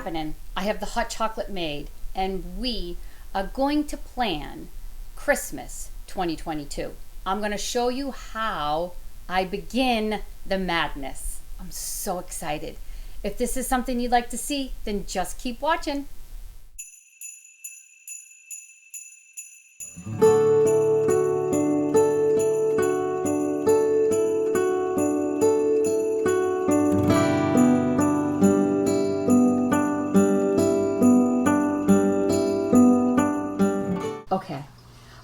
happening. I have the hot chocolate made, and we are going to plan Christmas 2022. I'm going to show you how I begin the madness. I'm so excited. If this is something you'd like to see, then just keep watching. Okay,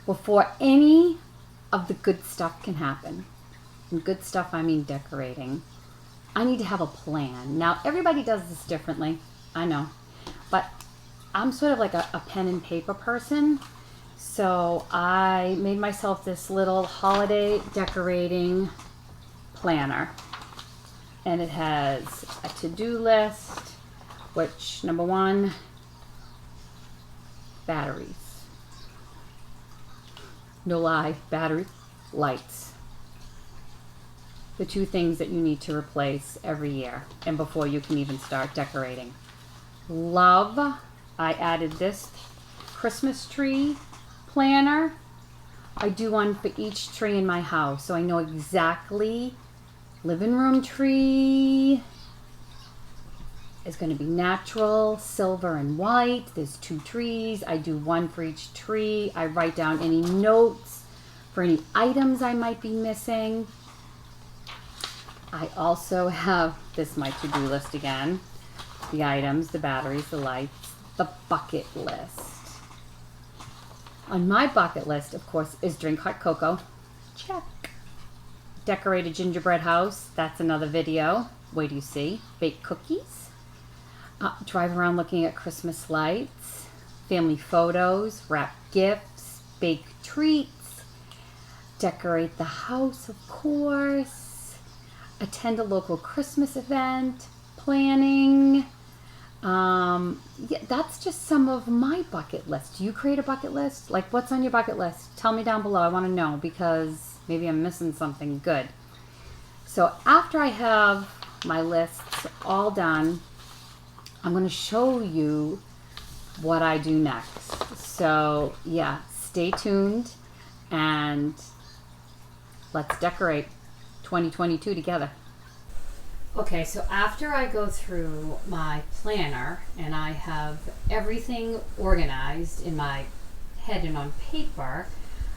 before any of the good stuff can happen, and good stuff I mean decorating, I need to have a plan. Now, everybody does this differently, I know, but I'm sort of like a pen and paper person, so I made myself this little holiday decorating planner, and it has a to-do list, which, number one, batteries. No lie, battery, lights. The two things that you need to replace every year and before you can even start decorating. Love, I added this Christmas tree planner. I do one for each tree in my house, so I know exactly living room tree is going to be natural, silver and white. There's 2 trees. I do one for each tree. I write down any notes for any items I might be missing. I also have this, my to-do list again. The items, the batteries, the lights, the bucket list. On my bucket list, of course, is drink hot cocoa. Check. Decorate a gingerbread house. That's another video. Wait till you see. Bake cookies. Drive around looking at Christmas lights, family photos, wrap gifts, bake treats, decorate the house, of course, attend a local Christmas event, planning. Yeah, that's just some of my bucket list. Do you create a bucket list? Like, what's on your bucket list? Tell me down below. I want to know, because maybe I'm missing something good. So after I have my lists all done, I'm going to show you what I do next. So yeah, stay tuned and let's decorate 2022 together. Okay, so after I go through my planner and I have everything organized in my head and on paper,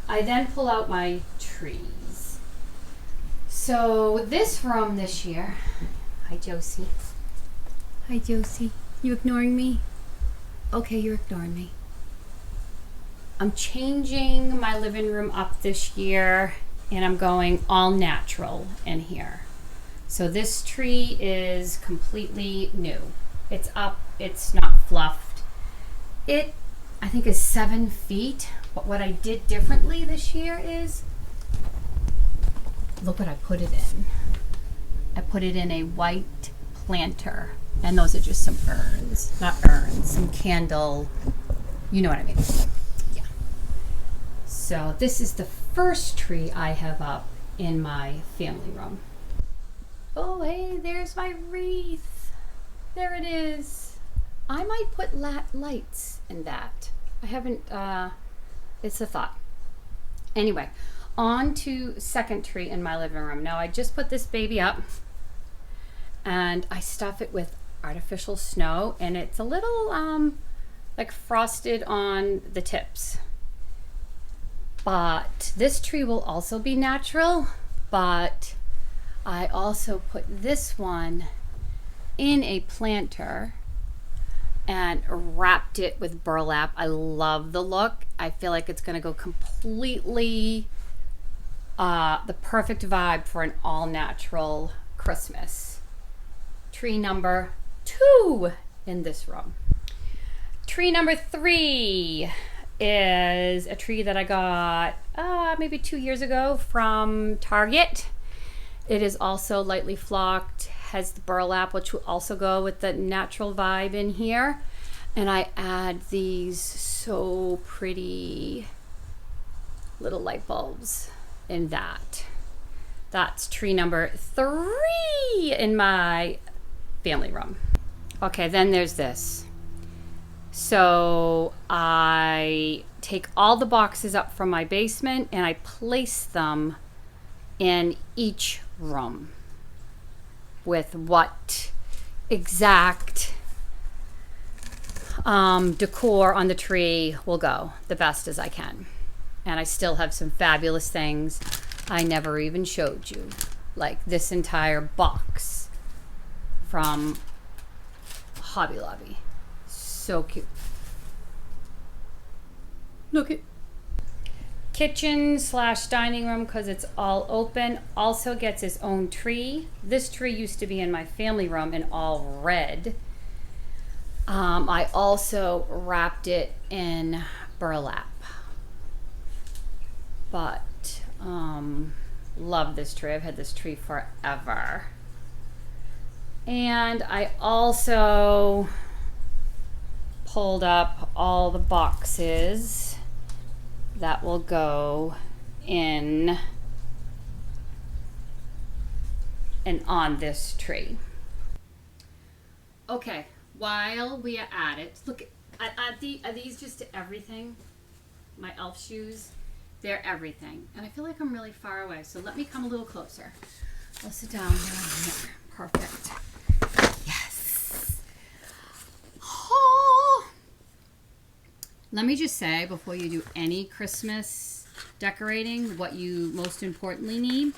I then pull out my trees. So this room this year, hi Josie. Hi, Josie. You ignoring me? Okay, you're ignoring me. I'm changing my living room up this year, and I'm going all natural in here. So this tree is completely new. It's up, it's not fluffed. It, I think, is 7 feet, but what I did differently this year is, look what I put it in. I put it in a white planter. And those are just some urns, not urns, some candle, you know what I mean. Yeah. So this is the first tree I have up in my family room. Oh, hey, there's my wreath. There it is. I might put lights in that. I haven't, it's a thought. Anyway, on to second tree in my living room. Now I just put this baby up and I stuff it with artificial snow, and it's a little like frosted on the tips. But this tree will also be natural, but I also put this one in a planter and wrapped it with burlap. I love the look. I feel like it's going to go completely the perfect vibe for an all natural Christmas. Tree number 2 in this room. Tree number 3 is a tree that I got maybe 2 years ago from Target. It is also lightly flocked, has the burlap, which will also go with the natural vibe in here. And I add these so pretty little light bulbs in that. That's tree number 3 in my family room. Okay, then there's this. So I take all the boxes up from my basement and I place them in each room with what exact decor on the tree will go the best as I can. And I still have some fabulous things I never even showed you, like this entire box from Hobby Lobby. So cute. Look at kitchen / dining room, because it's all open, also gets its own tree. This tree used to be in my family room in all red. I also wrapped it in burlap, but love this tree. I've had this tree forever. And I also pulled up all the boxes that will go in and on this tree. Okay, while we are at it, look, are these just everything? My elf shoes, they're everything. And I feel like I'm really far away, so let me come a little closer. I'll sit down here. Perfect. Yes. Oh. Let me just say, before you do any Christmas decorating, what you most importantly need,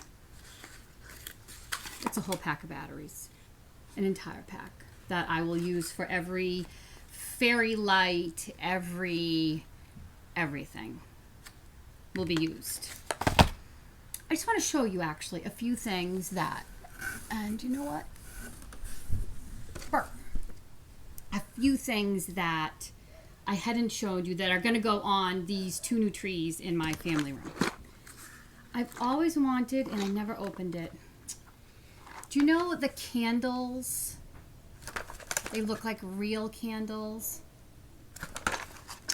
it's a whole pack of batteries. An entire pack that I will use for every fairy light, everything will be used. I just want to show you actually a few things that, and you know what? A few things that I hadn't showed you that are going to go on these 2 new trees in my family room. I've always wanted, and I never opened it. Do you know the candles? They look like real candles.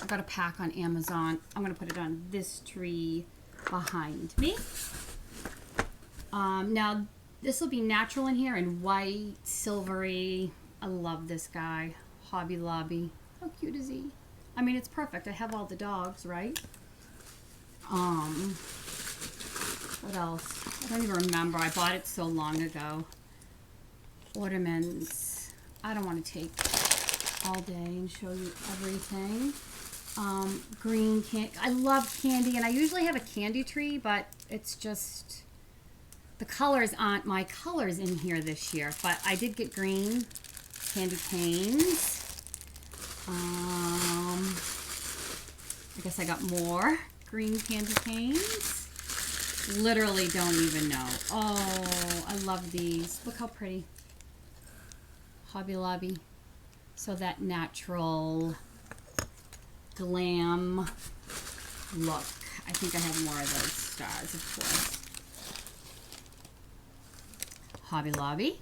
I got a pack on Amazon. I'm going to put it on this tree behind me. Now, this will be natural in here and white, silvery. I love this guy. Hobby Lobby. How cute is he? I mean, it's perfect. I have all the dogs, right? What else? I don't even remember. I bought it so long ago. Ornaments. I don't want to take all day and show you everything. Green candy. I love candy, and I usually have a candy tree, but it's just the colors aren't my colors in here this year. But I did get green candy canes. I guess I got more green candy canes. Literally don't even know. Oh, I love these. Look how pretty. Hobby Lobby. So that natural glam look. I think I have more of those stars, of course. Hobby Lobby.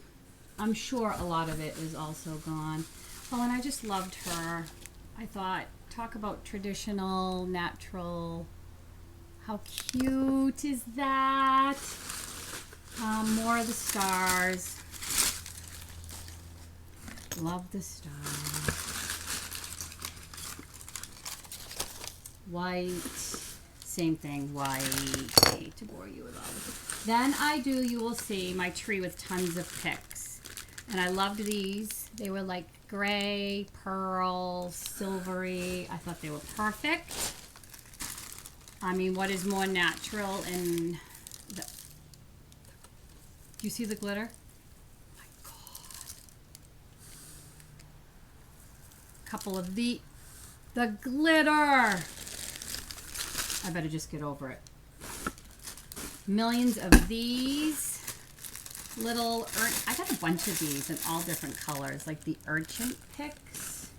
I'm sure a lot of it is also gone. Oh, and I just loved her. I thought, talk about traditional, natural. How cute is that? More of the stars. Love the stars. White. Same thing, white. I hate to bore you with all of it. Then you will see my tree with tons of picks. And I loved these. They were like gray, pearl, silvery. I thought they were perfect. I mean, what is more natural in the... Do you see the glitter? Oh my God. Couple of the glitter. I better just get over it. Millions of these. Little, I got a bunch of these in all different colors, like the urchin picks.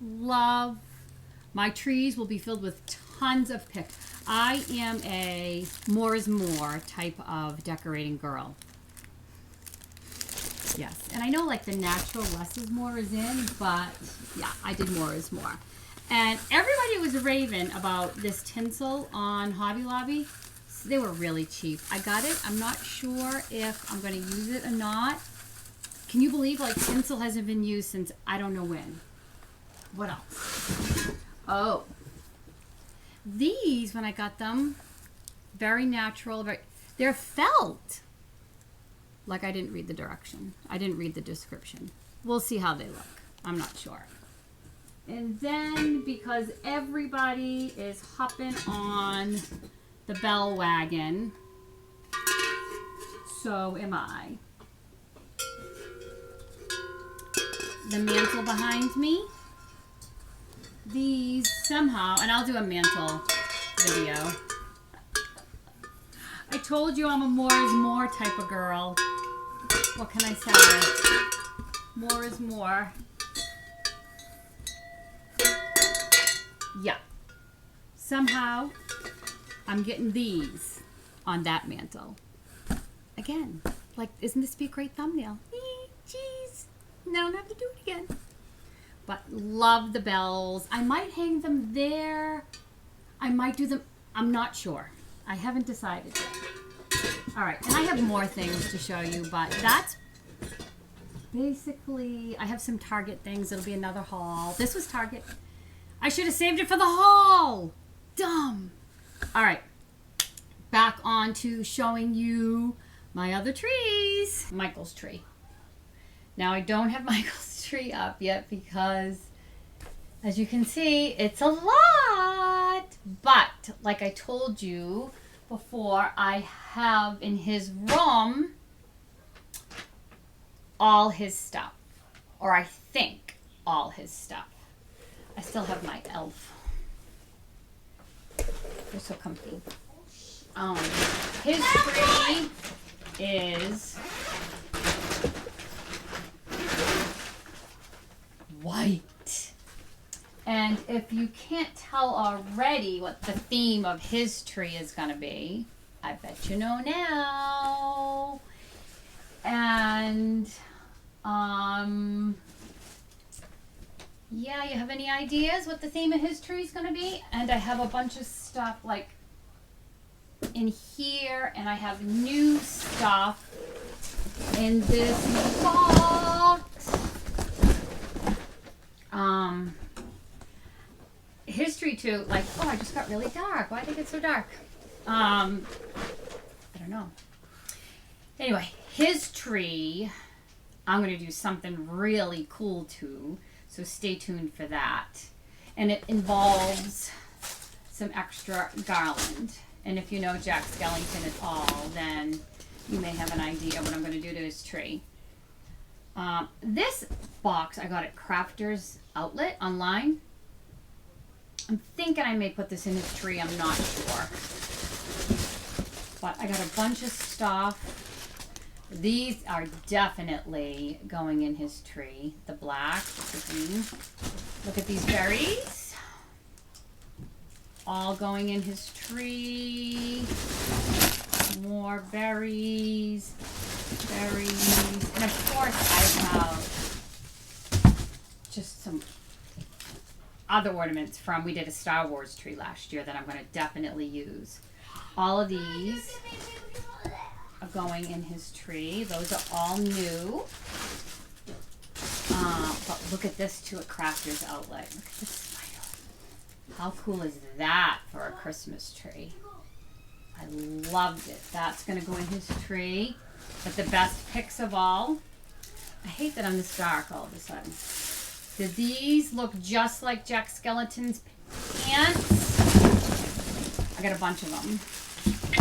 Love. My trees will be filled with tons of picks. I am a more is more type of decorating girl. Yes, and I know like the natural less is more is in, but yeah, I did more is more. And everybody was raving about this tinsel on Hobby Lobby. They were really cheap. I got it. I'm not sure if I'm going to use it or not. Can you believe like tinsel hasn't been used since I don't know when? What else? Oh. These, when I got them, very natural. They're felt. Like I didn't read the direction. I didn't read the description. We'll see how they look. I'm not sure. And then because everybody is hopping on the bell wagon, so am I. The mantle behind me. These somehow, and I'll do a mantle video. I told you I'm a more is more type of girl. What can I say? More is more. Yeah. Somehow, I'm getting these on that mantle. Again, like, isn't this be a great thumbnail? Jeez. Now I don't have to do it again. But love the bells. I might hang them there. I might do them. I'm not sure. I haven't decided yet. All right, and I have more things to show you, but that's basically, I have some Target things. It'll be another haul. This was Target. I should have saved it for the haul. Dumb. All right, back on to showing you my other trees. Michael's tree. Now I don't have Michael's tree up yet because, as you can see, it's a lot. But like I told you before, I have in his room all his stuff, or I think all his stuff. I still have my elf. They're so comfy. His tree is white. And if you can't tell already what the theme of his tree is going to be, I bet you know now. And, yeah, you have any ideas what the theme of his tree is going to be? And I have a bunch of stuff like in here, and I have new stuff in this box. His tree too, like, oh, I just got really dark. Why did it get so dark? I don't know. Anyway, his tree, I'm going to do something really cool too, so stay tuned for that. And it involves some extra garland. And if you know Jack Skellington at all, then you may have an idea what I'm going to do to his tree. This box I got at Crafters Outlet online. I'm thinking I may put this in his tree. I'm not sure. But I got a bunch of stuff. These are definitely going in his tree. The black, the green. Look at these berries. All going in his tree. More berries. Berries. And of course I have just some other ornaments from, we did a Star Wars tree last year that I'm going to definitely use. All of these are going in his tree. Those are all new. But look at this too at Crafters Outlet. Look at this spider. How cool is that for a Christmas tree? I loved it. That's going to go in his tree. But the best picks of all, I hate that I'm this dark all of a sudden. Do these look just like Jack Skellington's pants? I got a bunch of them.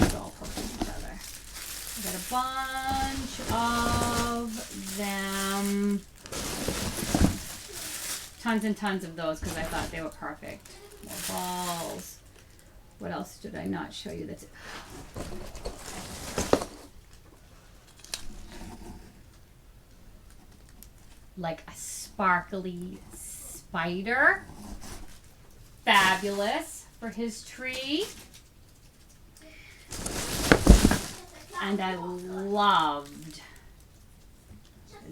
They're all poking each other. I got a bunch of them. Tons and tons of those because I thought they were perfect. More balls. What else did I not show you? That's like a sparkly spider. Fabulous for his tree. And I loved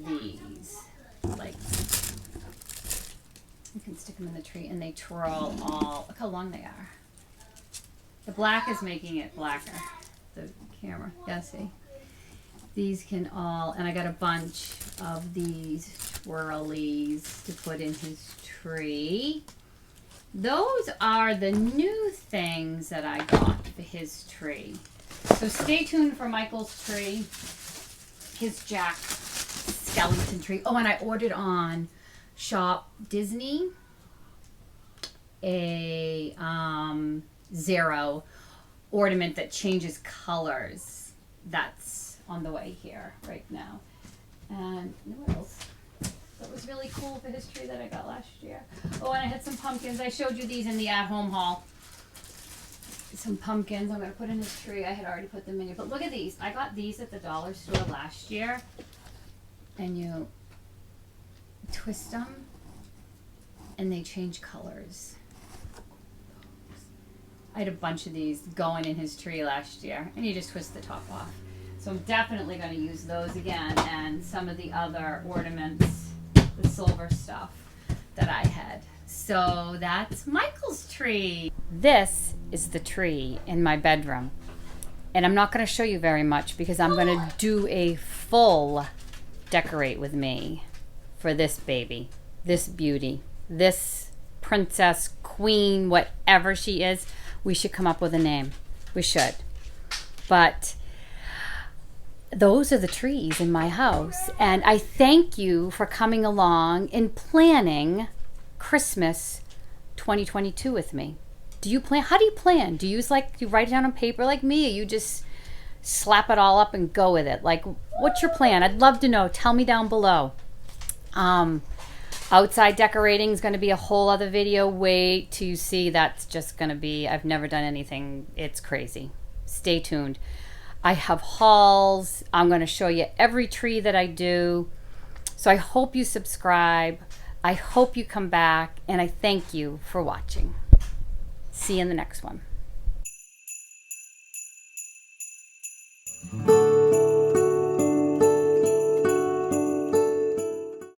these. Like, you can stick them in the tree and they twirl all. Look how long they are. The black is making it blacker. The camera, yeah, see. These can all, and I got a bunch of these twirlies to put in his tree. Those are the new things that I got for his tree. So stay tuned for Michael's tree, his Jack skeleton tree. Oh, and I ordered on Shop Disney a zero ornament that changes colors. That's on the way here right now. And what else? That was really cool for his tree that I got last year. Oh, and I had some pumpkins. I showed you these in the at-home haul. Some pumpkins I'm going to put in his tree. I had already put them in here. But look at these. I got these at the dollar store last year. And you twist them and they change colors. I had a bunch of these going in his tree last year, and you just twist the top off. So I'm definitely going to use those again, and some of the other ornaments, the silver stuff that I had. So that's Michael's tree. This is the tree in my bedroom. And I'm not going to show you very much because I'm going to do a full decorate with me for this baby, this beauty, this princess, queen, whatever she is. We should come up with a name. We should. But those are the trees in my house. And I thank you for coming along and planning Christmas 2022 with me. Do you plan? How do you plan? Do you use you write it down on paper like me, or you just slap it all up and go with it? Like, what's your plan? I'd love to know. Tell me down below. Outside decorating is going to be a whole other video. Wait till you see. That's just going to be, I've never done anything. It's crazy. Stay tuned. I have hauls. I'm going to show you every tree that I do. So I hope you subscribe. I hope you come back. And I thank you for watching. See you in the next one.